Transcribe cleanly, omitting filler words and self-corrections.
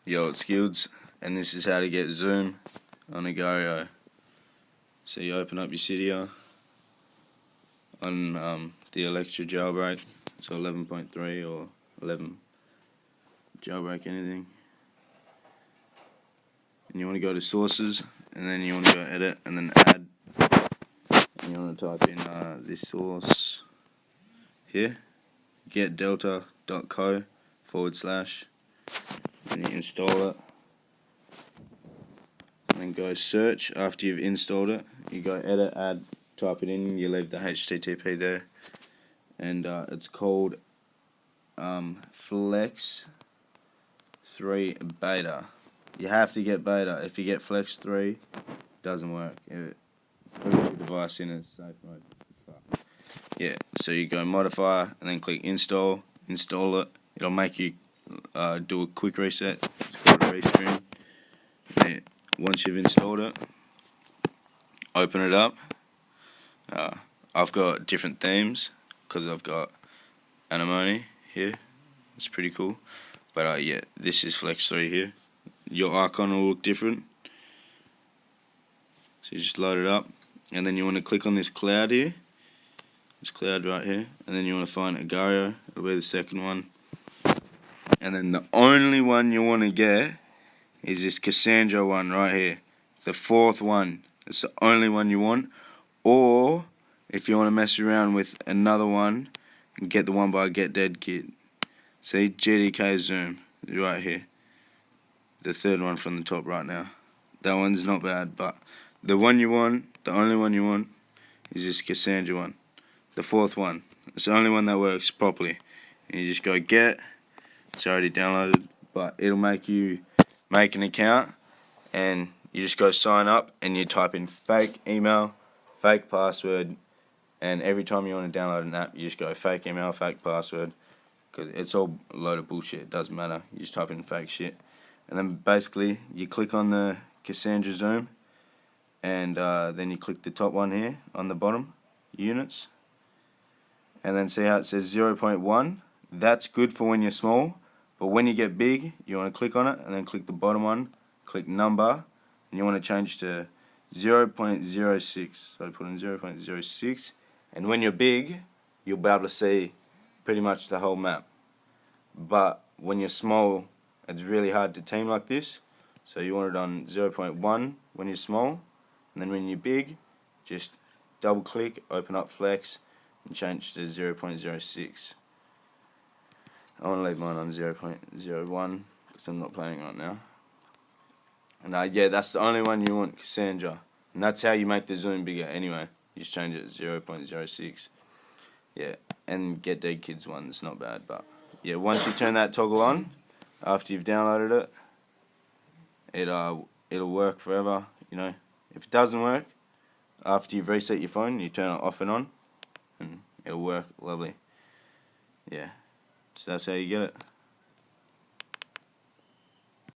Yo, it's Skills, and this is how to get Zoom on a Gario. So you open up your Cydia on the Electra jailbreak, so 11.3 or 11 jailbreak anything. And you want to go to sources, and then you want to go edit, and then add. And you want to type in this source here, getdelta.co/, and you install it. And then go search after you've installed it. You go edit, add, type it in, you leave the HTTP there. And it's called Flex 3 Beta. You have to get beta. If you get Flex 3, it doesn't work. Put your device in a safe mode. Yeah, so you go modify and then click install it. It'll make you do a quick reset. It's called a restream. Once you've installed it, open it up. I've got different themes because I've got Anemone here. It's pretty cool. But yeah, this is Flex 3 here. Your icon will look different. So you just load it up, and then you want to click on this cloud here. This cloud right here, and then you want to find Gario. It'll be the second one. And then the only one you want to get is this Cassandra one right here. The fourth one. It's the only one you want. Or if you want to mess around with another one, get the one by Get Dead Kid. See, GDK Zoom right here. The third one from the top right now. That one's not bad, but the one you want, the only one you want, is this Cassandra one. The fourth one. It's the only one that works properly. And you just go get. It's already downloaded, but it'll make you make an account, and you just go sign up, and you type in fake email, fake password, and every time you want to download an app, you just go fake email, fake password, because it's all a load of bullshit. It doesn't matter. You just type in fake shit, and then basically you click on the Cassandra Zoom, and then you click the top one here on the bottom, units, and then see how it says 0.1. That's good for when you're small, but when you get big, you want to click on it, and then click the bottom one, click number, and you want to change to 0.06. So I put in 0.06, and when you're big, you'll be able to see pretty much the whole map. But when you're small, it's really hard to team like this, so you want it on 0.1 when you're small, and then when you're big, just double click, open up Flex, and change to 0.06. I want to leave mine on 0.01 because I'm not playing right now. And yeah, that's the only one you want, Cassandra. And that's how you make the zoom bigger anyway. You just change it to 0.06. Yeah, and Get Dead Kids one, it's not bad. But yeah, once you turn that toggle on, after you've downloaded it, it'll work forever. You know, if it doesn't work, after you've reset your phone, you turn it off and on, and it'll work lovely. Yeah. So that's how you get it.